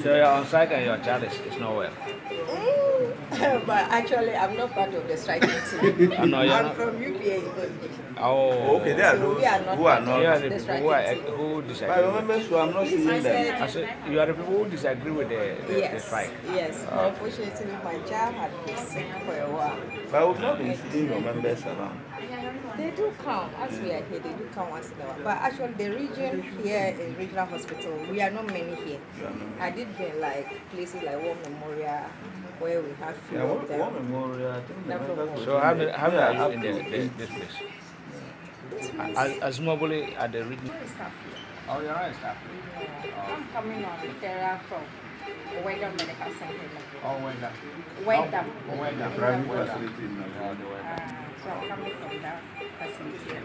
So you're on strike and your child is not well. But actually, I'm not part of the striking team. I know you're I'm not. from UPA Igondi. Oh. Okay, there are So we those are not who are part not. You are of the the people striking team. who But disagree remember, with. so I'm not seeing I them. said, I said you are the people who disagree with the yes, strike. yes. Unfortunately, my child had been sick for a while. But we've not been And seeing your members around. they do come, as we are here, they do come once in a while. But actually, the region here in Regional Hospital, we are not many here. I did been like places like War Memorial, where we have few Yeah, of one them. memorial, I think the Not from members War. were So how many are you up in to this place? This As mobily at the region. staff here. Oh, you're right, staff. I'm coming on referral from Wedam Medical Center. Oh, where that? Wedam. Oh, where that? private Where that? facility in Oh, the where that? So I'm coming from that facility.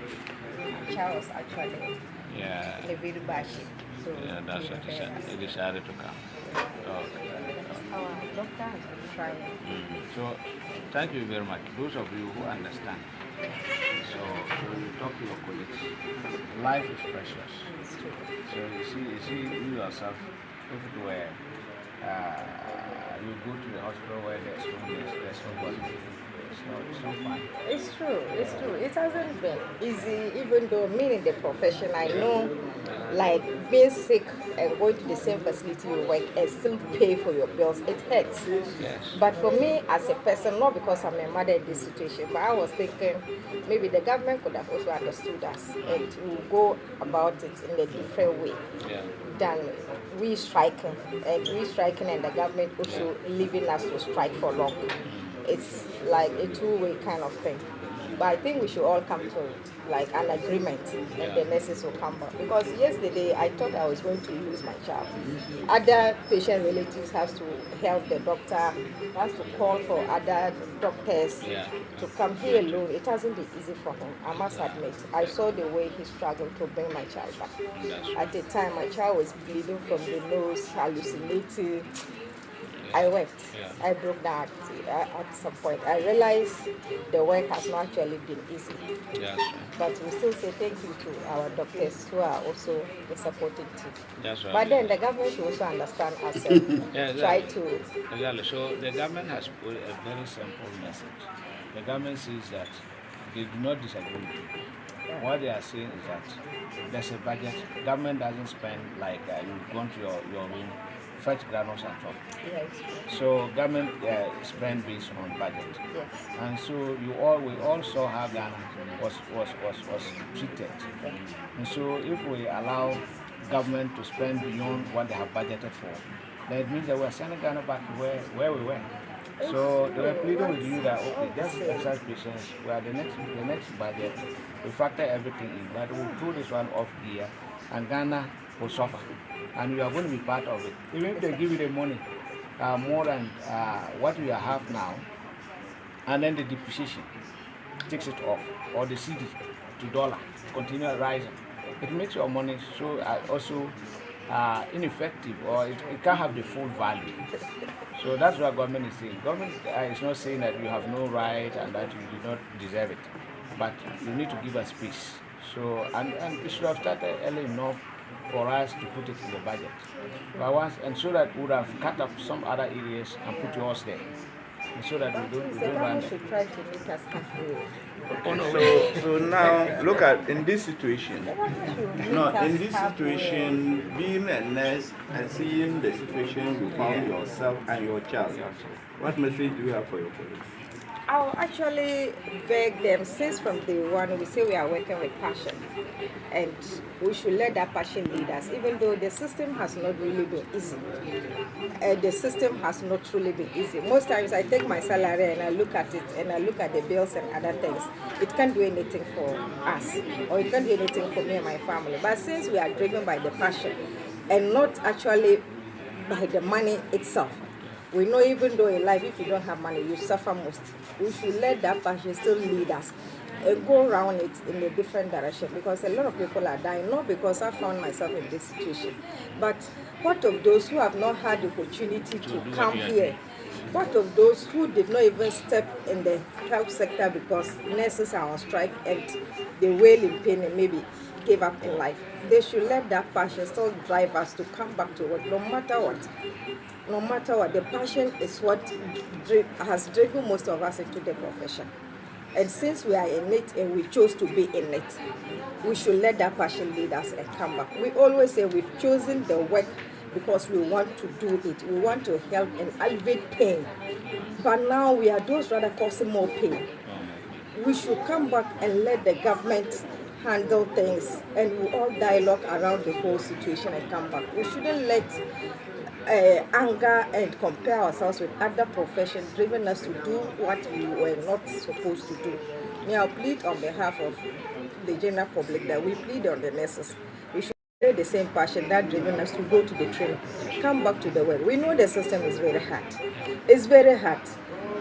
My child was actually Yeah. Levi Bashi. So Yeah, that's what he decided to come. Okay. our doctor has been trying. So, thank you very much. Those of you who understand. So, when you talk to your colleagues, life is precious. So, you see, you yourself, if it were, you go to the hospital where there's nobody. It's not fun. It's true, it's true. It hasn't been easy, even though me in the profession, I know like being sick and going to the same facility you work and still pay for your bills, it hurts. Yes. But for me as a person, not because I'm a mother in this situation, but I was thinking maybe the government could have also understood us and to go about it in a different way Yeah. than we striking and the government also leaving us to strike for long. It's like a two-way kind of thing. But I think we should all come to like an agreement and the nurses will come back. Because yesterday I thought I was going to lose my child. Other patient relatives has to help the doctor, has to call for other doctors Yeah. to come here alone. It hasn't been easy for him, I must admit. I saw the way he struggled to bring my child back. At the time my child was bleeding from the nose, hallucinating. I wept. Yeah. I broke down at some point. I realized the work has not actually been easy. That's right. But we still say thank you to our doctors who are also the supporting team. That's right. But then the government should also understand us and Yeah, try exactly. to. Exactly. So the government has put a very simple message. The government says that they do not disagree with you. What they are saying is that there's a budget. Government doesn't spend like you go to your room, fetch granules and chop. Yes. So government spend based on budget. Yes. And so we all saw how Ghana was treated. And so if we allow government to spend beyond what they have budgeted for, then it means that we're sending Ghana back to where we were. So they were pleading with you that okay, just exercise patience. Well, the next budget, we factor everything in, but we'll throw this one off gear, and Ghana will suffer, and you are going to be part of it. Even if they give you the money, more than what we have now, and then the depreciation takes it off, or the CD to dollar continue rising, it makes your money so also ineffective, or it can't have the full value. So that's what government is saying. Government is not saying that you have no right and that you do not deserve it, but you need to give us space. So and it should have started early enough for us to put it in the budget. But once, and so that we would have cut up some other areas and put yours there, and so that we don't The run government them. should try to make us halfway. So now look at in this situation. The government should make No, us in this halfway. situation, being a nurse and seeing the situation you found yourself and your child, what message do you have for your colleagues? I'll actually beg them, since from day one we say we are working with passion, and we should let that passion lead us, even though the system has not really been easy. The system has not truly been easy. Most times I take my salary and I look at it and I look at the bills and other things. It can't do anything for us, or it can't do anything for me and my family. But since we are driven by the passion and not actually by the money itself, we know even though in life, if you don't have money, you suffer most. We should let that passion still lead us and go around it in a different direction, because a lot of people are dying, not because I found myself in this situation, but what of those who have not had the opportunity to come here? What of those who did not even step in the health sector because nurses are on strike and they wail in pain and maybe gave up in life. They should let that passion still drive us to come back to work, no matter what. No matter what, the passion is what has driven most of us into the profession. And since we are in it and we chose to be in it, we should let that passion lead us and come back. We always say we've chosen the work because we want to do it. We want to help and alleviate pain. But now we are those rather causing more pain. We should come back and let the government handle things, and we all dialogue around the whole situation and come back. We shouldn't let anger and compare ourselves with other professions driven us to do what we were not supposed to do. May I plead on behalf of the general public that we plead on the nurses. We should share the same passion that driven us to go to the training, come back to the work. We know the system is very hard. It's very hard,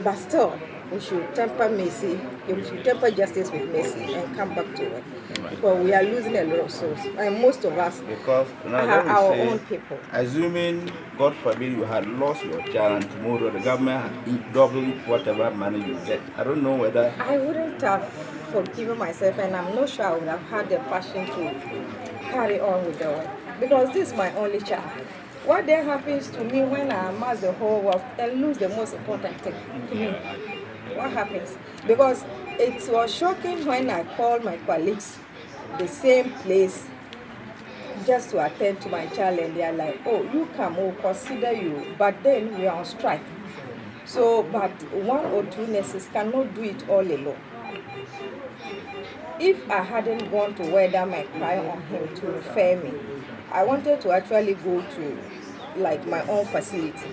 but still, we should temper mercy, we should temper justice with mercy and come back to it. Because we are losing a lot of souls. And most of us Because now are our say, own people. assuming, God forbid, you had lost your child and tomorrow the government had doubled whatever money you get. I don't know whether... I wouldn't have forgiven myself, and I'm not sure I would have had the passion to carry on with the work. Because this is my only child. What then happens to me when I amass the whole wealth and lose the most important thing to me? What happens? Because it was shocking when I called my colleagues the same place just to attend to my child, and they are like, oh, you come, we'll consider you, but then we are on strike. So, but one or two nurses cannot do it all alone. If I hadn't gone to weather my cry on him to refer me, I wanted to actually go to like my own facility.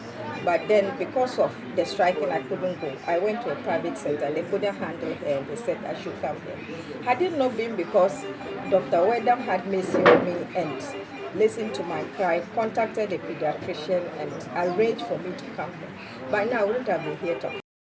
But then because of the striking, I couldn't go. I went to a private center. They couldn't handle her, and they said I should come here. Had it not been because Dr. Wedam had mercy on me and listened to my cry, contacted a pediatrician and arranged for me to come here, by now I wouldn't have been here talking.